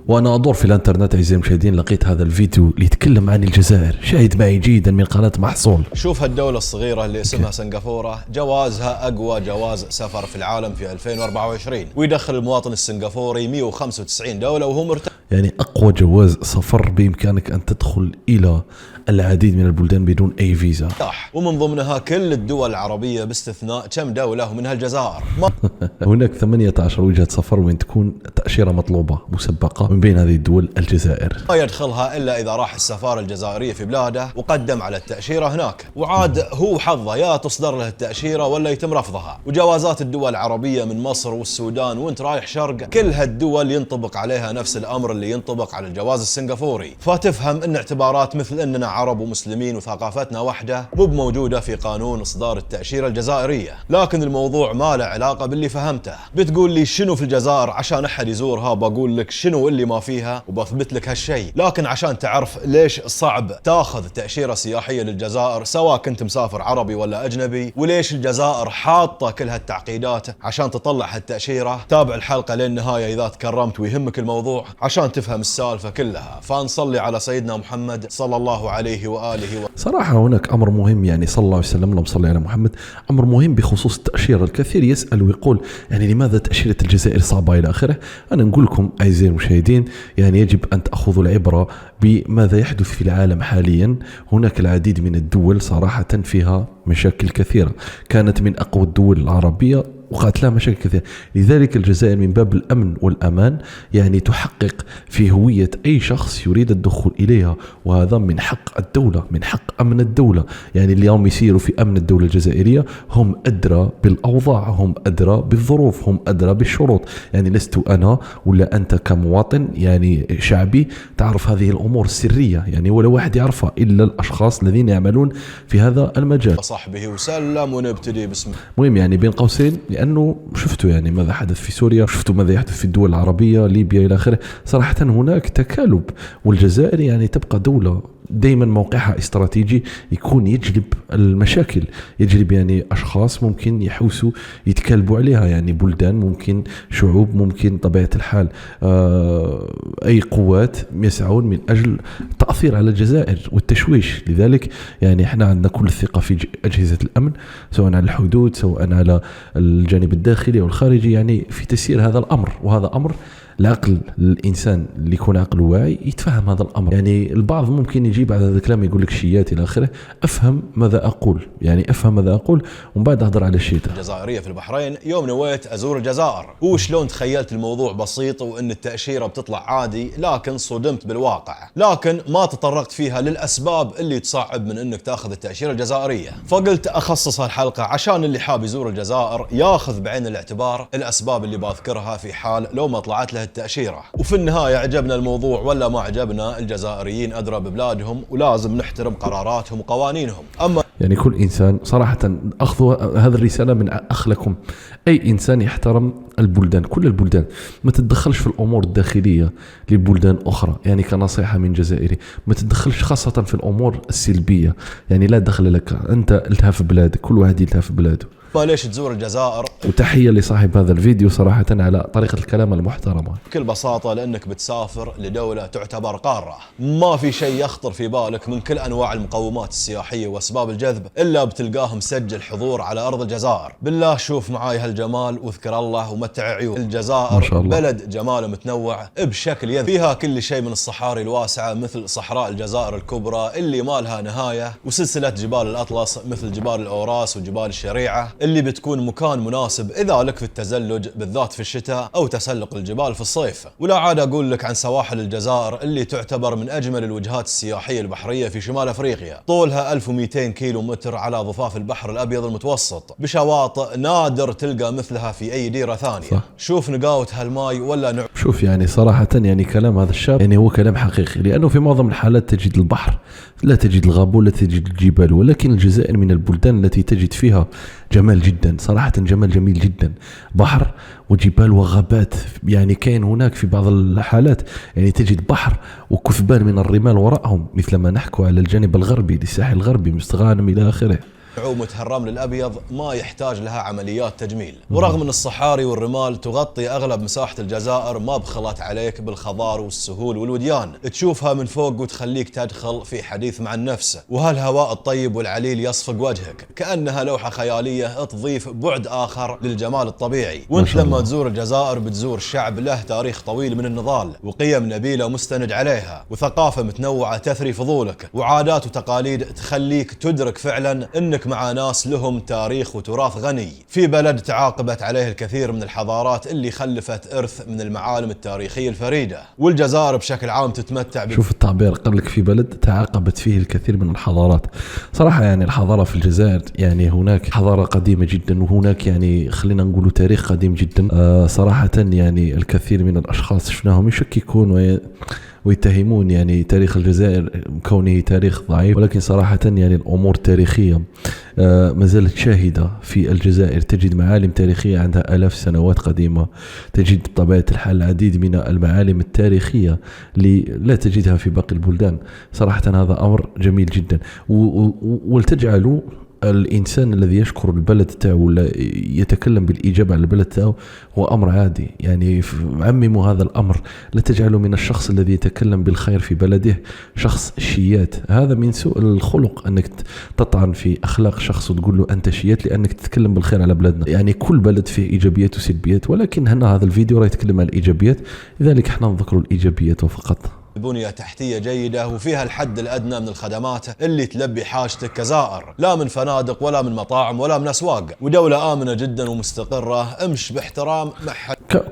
وأنا أدور في الانترنت أعزائي المشاهدين لقيت هذا الفيديو اللي يتكلم عن الجزائر. شاهد معي جيدا من قناة محصول. شوف هالدولة الصغيرة اللي اسمها سنغافورة، جوازها أقوى جواز سفر في العالم في 2024، ويدخل المواطن السنغافوري 195 دولة وهو مرتاح. يعني أقوى جواز سفر بإمكانك أن تدخل إلى العديد من البلدان بدون أي فيزا، ومن ضمنها كل الدول العربية باستثناء كم دولة ومنها الجزائر. هناك 18 وجهة سفر وين تكون تأشيرة مطلوبة مسبقة، من بين هذه الدول الجزائر. ما يدخلها إلا إذا راح السفارة الجزائرية في بلاده وقدم على التأشيرة هناك، وعاد هو حظه يا تصدر له التأشيرة ولا يتم رفضها. وجوازات الدول العربية من مصر والسودان وانت رايح شرق، كل هالدول ينطبق عليها نفس الأمر اللي ينطبق على الجواز السنغافوري. فتفهم ان اعتبارات مثل اننا عرب ومسلمين وثقافتنا واحدة مو موجودة في قانون اصدار التأشيرة الجزائرية. لكن الموضوع ما له علاقة باللي فهمته. بتقول لي شنو في الجزائر عشان احد يزورها، بقول لك شنو اللي ما فيها وبثبت لك هالشيء. لكن عشان تعرف ليش صعب تاخذ تأشيرة سياحية للجزائر سواء كنت مسافر عربي ولا اجنبي، وليش الجزائر حاطة كل هالتعقيدات عشان تطلع هالتأشيرة، تابع الحلقة للنهاية اذا تكرمت ويهمك الموضوع عشان تفهم السالفة كلها. فنصلي على سيدنا محمد صلى الله عليه وآله صراحة هناك أمر مهم، يعني صلى الله عليه وسلم، اللهم صل على محمد. أمر مهم بخصوص التأشيرة. الكثير يسأل ويقول يعني لماذا تأشيرة الجزائر صعبة إلى آخره. أنا نقول لكم أعزائي المشاهدين، يعني يجب أن تأخذوا العبرة بماذا يحدث في العالم حاليا. هناك العديد من الدول صراحة فيها مشاكل كثيرة، كانت من أقوى الدول العربية وقعت لها مشاكل كثيرة. لذلك الجزائر من باب الأمن والأمان يعني تحقق في هوية أي شخص يريد الدخول إليها، وهذا من حق الدولة، من حق أمن الدولة. يعني اليوم يسيروا في أمن الدولة الجزائرية هم أدرى بالأوضاع، هم أدرى بالظروف، هم أدرى بالشروط. يعني لست أنا ولا أنت كمواطن يعني شعبي تعرف هذه الأمور السرية، يعني ولا واحد يعرفها إلا الأشخاص الذين يعملون في هذا المجال. وصحبه وسلم. ونبتدي بسم مهم يعني بين قوسين، لأنه شفتوا يعني ماذا حدث في سوريا، شفتوا ماذا يحدث في الدول العربية، ليبيا إلى آخره. صراحة هناك تكالب، والجزائر يعني تبقى دولة دائما موقعها استراتيجي يكون يجلب المشاكل، يجلب يعني أشخاص ممكن يحوسوا يتكلبوا عليها، يعني بلدان ممكن، شعوب ممكن، طبيعة الحال أي قوات يسعون من أجل التأثير على الجزائر والتشويش. لذلك يعني احنا عندنا كل الثقة في أجهزة الأمن، سواء على الحدود سواء على الجانب الداخلي والخارجي، يعني في تسيير هذا الأمر. وهذا أمر العقل، الإنسان اللي يكون عقله واعي يتفهم هذا الأمر. يعني البعض ممكن يجي بعد هذا الكلام يقول لك شيات إلى آخره. أفهم ماذا أقول، يعني أفهم ماذا أقول ومن بعد أهضر على الشيء. الجزائرية في البحرين يوم نويت أزور الجزائر، وشلون تخيلت الموضوع بسيط وإن التأشيرة بتطلع عادي، لكن صدمت بالواقع. لكن ما تطرقت فيها للأسباب اللي تصعب من إنك تاخذ التأشيرة الجزائرية. فقلت أخصص هالحلقة عشان اللي حاب يزور الجزائر ياخذ بعين الاعتبار الأسباب اللي بذكرها في حال لو ما طلعت له التأشيرة. وفي النهاية عجبنا الموضوع ولا ما عجبنا، الجزائريين أدرى ببلادهم ولازم نحترم قراراتهم وقوانينهم. أما يعني كل إنسان صراحة أخذوا هذا الرسالة من أخ لكم، أي إنسان يحترم البلدان، كل البلدان، ما تتدخلش في الأمور الداخلية للبلدان أخرى. يعني كنصيحة من جزائري، ما تتدخلش خاصة في الأمور السلبية، يعني لا دخل لك، أنت التهف بلادك، كل واحد يلتهف بلاده. ليش تزور الجزائر؟ وتحية لصاحب هذا الفيديو صراحة على طريقة الكلام المحترمة. بكل بساطة لأنك بتسافر لدولة تعتبر قارة، ما في شيء يخطر في بالك من كل أنواع المقومات السياحية وأسباب الجذب إلا بتلقاه مسجل حضور على أرض الجزائر. بالله شوف معاي هالجمال واذكر الله ومتع عيون. الجزائر بلد جماله متنوع بشكل يذهل، فيها كل شيء من الصحاري الواسعة مثل صحراء الجزائر الكبرى اللي ما لها نهاية، وسلسلة جبال الأطلس مثل جبال الأوراس وجبال الشريعة اللي بتكون مكان مناسب إذا لك في التزلج بالذات في الشتاء أو تسلق الجبال في الصيف. ولا عاد أقول لك عن سواحل الجزائر اللي تعتبر من أجمل الوجهات السياحية البحرية في شمال أفريقيا، طولها 1200 كيلو متر على ضفاف البحر الأبيض المتوسط، بشواطئ نادر تلقى مثلها في أي ديرة ثانية. صح. شوف نقاوة هالماي ولا شوف يعني صراحة يعني كلام هذا الشاب يعني هو كلام حقيقي، لأنه في معظم الحالات تجد البحر، لا تجد الغابة ولا تجد الجبال، ولكن الجزائر من البلدان التي تجد فيها جمال جدا، صراحة جمال جميل جدا، بحر وجبال وغابات. يعني كاين هناك في بعض الحالات يعني تجد بحر وكثبان من الرمال وراءهم، مثل ما نحكوا على الجانب الغربي للساحل الغربي، مستغانم إلى آخره. نعومة الرمل الأبيض ما يحتاج لها عمليات تجميل، ورغم أن الصحاري والرمال تغطي أغلب مساحة الجزائر ما بخلت عليك بالخضار والسهول والوديان، تشوفها من فوق وتخليك تدخل في حديث مع النفس، وهالهواء الطيب والعليل يصفق وجهك كأنها لوحة خيالية تضيف بعد آخر للجمال الطبيعي. وانت لما تزور الجزائر بتزور شعب له تاريخ طويل من النضال وقيم نبيلة مستند عليها وثقافة متنوعة تثري فضولك وعادات وتقاليد تخليك تدرك فعلا انك مع ناس لهم تاريخ وتراث غني في بلد تعاقبت عليه الكثير من الحضارات اللي خلفت إرث من المعالم التاريخية الفريدة. والجزائر بشكل عام تتمتع شوف التعبير قبلك في بلد تعاقبت فيه الكثير من الحضارات. صراحة يعني الحضارة في الجزائر يعني هناك حضارة قديمة جدا وهناك يعني خلينا نقول تاريخ قديم جدا. صراحة يعني الكثير من الأشخاص شفناهم يشككون ويتهمون يعني تاريخ الجزائر كونه تاريخ ضعيف، ولكن صراحة يعني الأمور التاريخية ما زالت شاهدة في الجزائر. تجد معالم تاريخية عندها آلاف سنوات قديمة، تجد بطبيعة الحال العديد من المعالم التاريخية اللي لا تجدها في باقي البلدان. صراحة هذا أمر جميل جدا، ولتجعلوا الإنسان الذي يشكر البلد تاعه ولا يتكلم بالإيجاب على البلد تاعه هو أمر عادي. يعني عمموا هذا الأمر، لا تجعلوا من الشخص الذي يتكلم بالخير في بلده شخص شيات. هذا من سوء الخلق أنك تطعن في أخلاق شخص وتقول له أنت شيات لأنك تتكلم بالخير على بلدنا. يعني كل بلد فيه إيجابيات وسلبيات، ولكن هنا هذا الفيديو راه يتكلم عن الإيجابيات، لذلك احنا نذكر الإيجابيات فقط. بنية تحتية جيدة وفيها الحد الأدنى من الخدمات اللي تلبي حاجتك كزائر، لا من فنادق ولا من مطاعم ولا من أسواق، ودولة آمنة جدا ومستقرة. امش باحترام مع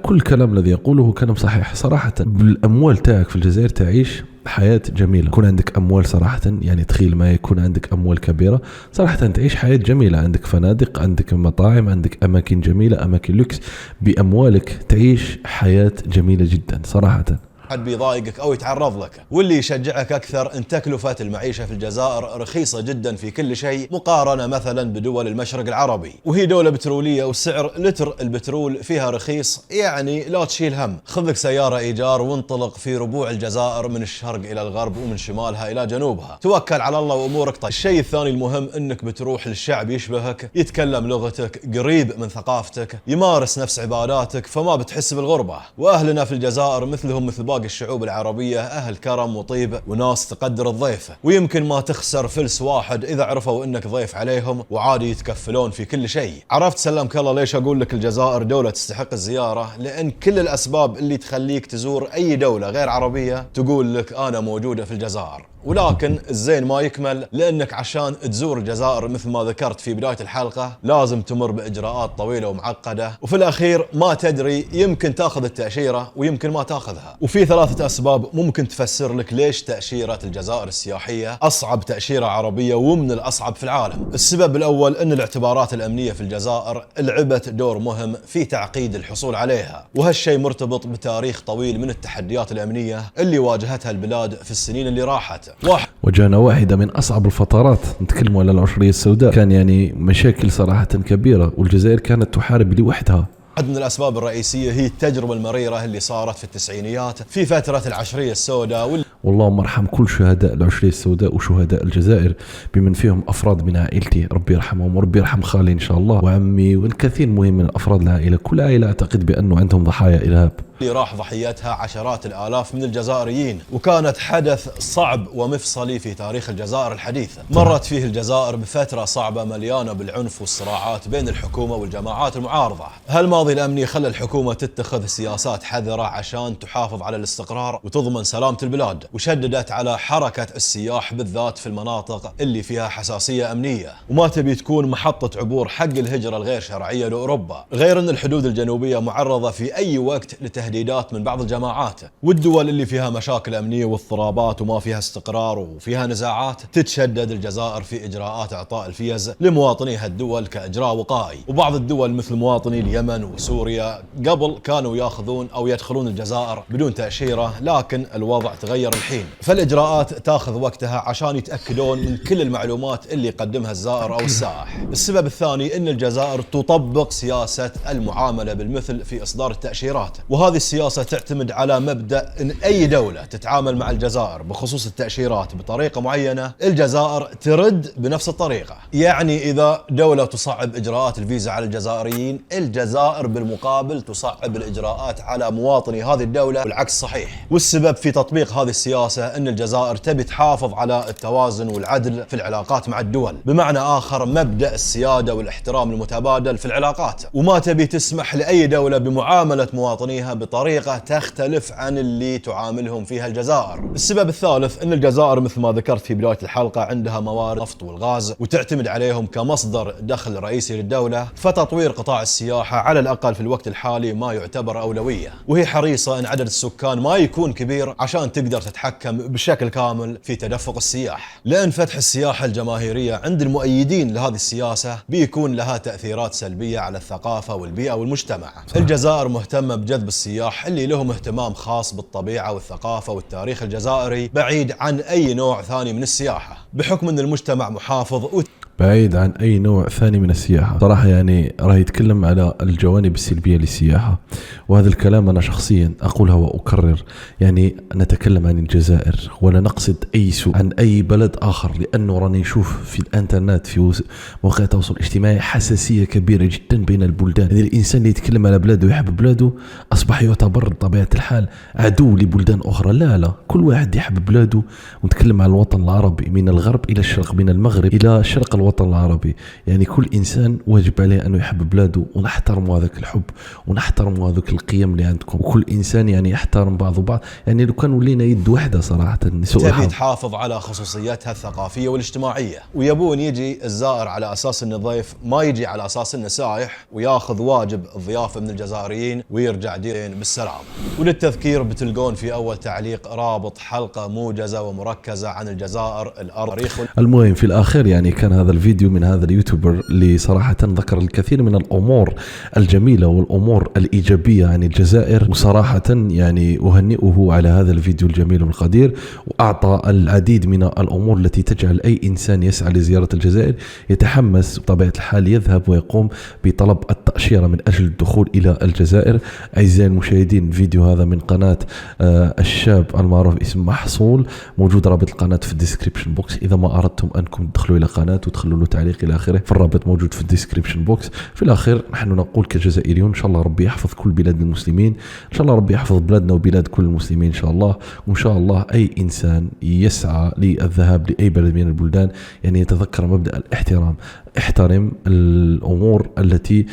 كل كلام الذي يقوله كلام صحيح. صراحة بالأموال تاعك في الجزائر تعيش حياة جميلة. يكون عندك أموال صراحة، يعني تخيل ما يكون عندك أموال كبيرة صراحة تعيش حياة جميلة، عندك فنادق، عندك مطاعم، عندك أماكن جميلة، أماكن لوكس. بأموالك تعيش حياة جميلة جدا صراحة. حد بيضايقك او يتعرض لك. واللي يشجعك اكثر ان تكلفة المعيشة في الجزائر رخيصة جدا في كل شيء مقارنة مثلا بدول المشرق العربي، وهي دولة بترولية وسعر لتر البترول فيها رخيص. يعني لا تشيل هم، خذ لك سيارة ايجار وانطلق في ربوع الجزائر من الشرق الى الغرب ومن شمالها الى جنوبها، توكل على الله وامورك طيب. الشيء الثاني المهم انك بتروح للشعب يشبهك، يتكلم لغتك، قريب من ثقافتك، يمارس نفس عباداتك، فما بتحس بالغربة. واهلنا في الجزائر مثلهم مثل باقي الشعوب العربية أهل كرم وطيب وناس تقدر الضيف، ويمكن ما تخسر فلس واحد إذا عرفوا إنك ضيف عليهم، وعادي يتكفلون في كل شيء. عرفت سلمك الله ليش أقول لك الجزائر دولة تستحق الزيارة؟ لأن كل الأسباب اللي تخليك تزور أي دولة غير عربية تقول لك أنا موجودة في الجزائر. ولكن الزين ما يكمل، لأنك عشان تزور الجزائر مثل ما ذكرت في بداية الحلقة لازم تمر بإجراءات طويلة ومعقدة، وفي الأخير ما تدري يمكن تاخذ التأشيرة ويمكن ما تاخذها. وفي 3 أسباب ممكن تفسر لك ليش تأشيرة الجزائر السياحية أصعب تأشيرة عربية ومن الأصعب في العالم. السبب الأول أن الاعتبارات الأمنية في الجزائر لعبت دور مهم في تعقيد الحصول عليها، وهالشيء مرتبط بتاريخ طويل من التحديات الأمنية اللي واجهتها البلاد في السنين اللي راحت. وجانا واحدة من أصعب الفترات، نتكلموا على العنصرية السوداء، كان يعني مشاكل صراحة كبيرة والجزائر كانت تحارب لوحدها. واحد من الأسباب الرئيسية هي التجربة المريرة اللي صارت في التسعينيات في فترة العشرية السوداء واللهم ارحم كل شهداء العشرية السوداء وشهداء الجزائر بمن فيهم أفراد من عائلتي، ربي يرحمهم وربي يرحم خالي إن شاء الله وعمي والكثير مهم من أفراد العائلة. كل عائلة أعتقد بأنه عندهم ضحايا إرهاب اللي راح ضحيتها عشرات الآلاف من الجزائريين، وكانت حدث صعب ومفصلي في تاريخ الجزائر الحديثة. مرت فيه الجزائر بفترة صعبة مليانة بالعنف والصراعات بين الحكومة والجماعات المعارضة. هالماضي الأمني خلى الحكومة تتخذ سياسات حذرة عشان تحافظ على الاستقرار وتضمن سلامة البلاد، وشددت على حركة السياح بالذات في المناطق اللي فيها حساسية أمنية وما تبي تكون محطة عبور حق الهجرة الغير شرعية لأوروبا. غير أن الحدود الجنوبية معرضة في أي وقت تهديدات من بعض الجماعات، والدول اللي فيها مشاكل أمنية واضطرابات وما فيها استقرار وفيها نزاعات تتشدد الجزائر في إجراءات إعطاء الفيز لمواطني هالدول كإجراء وقائي. وبعض الدول مثل مواطني اليمن وسوريا قبل كانوا ياخذون أو يدخلون الجزائر بدون تأشيرة، لكن الوضع تغير الحين، فالإجراءات تاخذ وقتها عشان يتأكدون من كل المعلومات اللي يقدمها الزائر أو السائح. السبب الثاني أن الجزائر تطبق سياسة المعاملة بالمثل في إصدار التأشيرات، وهذه السياسة تعتمد على مبدأ أن أي دولة تتعامل مع الجزائر بخصوص التأشيرات بطريقة معينة الجزائر ترد بنفس الطريقة. يعني إذا دولة تصعب إجراءات الفيزا على الجزائريين، الجزائر بالمقابل تصعب الإجراءات على مواطني هذه الدولة، والعكس صحيح. والسبب في تطبيق هذه السياسة أن الجزائر تبي تحافظ على التوازن والعدل في العلاقات مع الدول، بمعنى آخر مبدأ السيادة والاحترام المتبادل في العلاقات، وما تبي تسمح لأي دولة بمعاملة مواطنيها بطريقة تختلف عن اللي تعاملهم فيها الجزائر. السبب الثالث أن الجزائر مثل ما ذكرت في بداية الحلقة عندها موارد النفط والغاز وتعتمد عليهم كمصدر دخل رئيسي للدولة، فتطوير قطاع السياحة على الأقل في الوقت الحالي ما يعتبر أولوية، وهي حريصة أن عدد السكان ما يكون كبير عشان تقدر تتحكم بشكل كامل في تدفق السياح، لأن فتح السياحة الجماهيرية عند المؤيدين لهذه السياسة بيكون لها تأثيرات سلبية على الثقافة والبيئة والمجتمع. الجزائر مهتمة بجذب السياح اللي لهم اهتمام خاص بالطبيعة والثقافة والتاريخ الجزائري بعيد عن أي نوع ثاني من السياحة، بحكم أن المجتمع محافظ بعيد عن أي نوع ثاني من السياحة. صراحة يعني راح يتكلم على الجوانب السلبية للسياحة، وهذا الكلام أنا شخصيا أقولها وأكرر. يعني نتكلم عن الجزائر ولا نقصد أي سوء عن أي بلد آخر، لأنه راني نشوف في الانترنت في مواقع التواصل الاجتماعي حساسية كبيرة جدا بين البلدان. يعني الإنسان اللي يتكلم على بلاده ويحب بلاده أصبح يعتبر بطبيعة الحال عدو لبلدان أخرى. لا، كل واحد يحب بلاده. ونتكلم عن الوطن العربي من الغرب إلى الشرق، من المغرب إلى شرق الوطن العربي. يعني كل إنسان واجب عليه أنه يحب بلاده، ونحترم هذاك الحب ونحترم هذوك القيم اللي عندكم، وكل إنسان يعني يحترم بعض. يعني لو كان ولينا يد واحدة صراحة تبي تحافظ على خصوصيتها الثقافية والاجتماعية، ويبون يجي الزائر على أساس أنه ضيف، ما يجي على أساس أنه سائح وياخذ واجب الضيافة من الجزائريين ويرجع دين بالسلام. وللتذكير بتلقون في أول تعليق رابط حلقة موجزة ومركزة عن الجزائر، الأرض، تاريخ. المهم في الآخر يعني كان هذا الفيديو من هذا اليوتيوبر اللي صراحة ذكر الكثير من الأمور الجميلة والأمور الإيجابية عن الجزائر، وصراحة يعني أهنئه على هذا الفيديو الجميل والقدير، وأعطى العديد من الأمور التي تجعل أي إنسان يسعى لزيارة الجزائر يتحمس بطبيعة الحال يذهب ويقوم بطلب التأشيرة من أجل الدخول إلى الجزائر. أعزائي المشاهدين، الفيديو هذا من قناة الشاب المعروف اسم محصول، موجود رابط القناة في الديسكريبشن بوكس إذا ما أردتم أنكم تدخلوا إلى قناة وتخلوا له تعليق إلى آخره، فالرابط موجود في الديسكريبشن بوكس. في الأخير نحن نقول كجزائريون إن شاء الله ربي يحفظ كل بلاد المسلمين، إن شاء الله ربي يحفظ بلادنا وبلاد كل المسلمين إن شاء الله. وإن شاء الله أي إنسان يسعى للذهاب لأي بلد من البلدان يعني يتذكر مبدأ الاحترام. احترم الأمور التي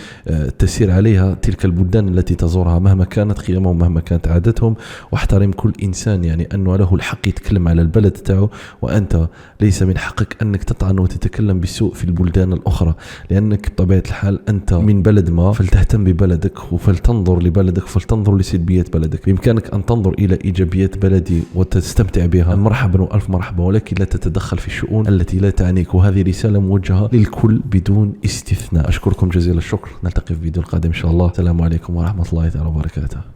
تسير عليها تلك البلدان التي تزورها مهما كانت قيمهم مهما كانت عادتهم، واحترم كل إنسان يعني أنه له الحق يتكلم على البلد تاعه، وأنت ليس من حقك أنك تطعن وتتكلم بالسوء في البلدان الأخرى، لأنك بطبيعة الحال أنت من بلد ما، فلتهتم ببلدك وفلتنظر لبلدك وفلتنظر لسلبيات بلدك. بإمكانك أن تنظر إلى إيجابيات بلدي وتستمتع بها، مرحبا وألف مرحبا، ولكن لا تتدخل في الشؤون التي لا تعنيك. وهذه رسالة موجهة للكل بدون استثناء. أشكركم جزيل الشكر، نلتقي في فيديو القادم إن شاء الله. السلام عليكم ورحمة الله تعالى وبركاته.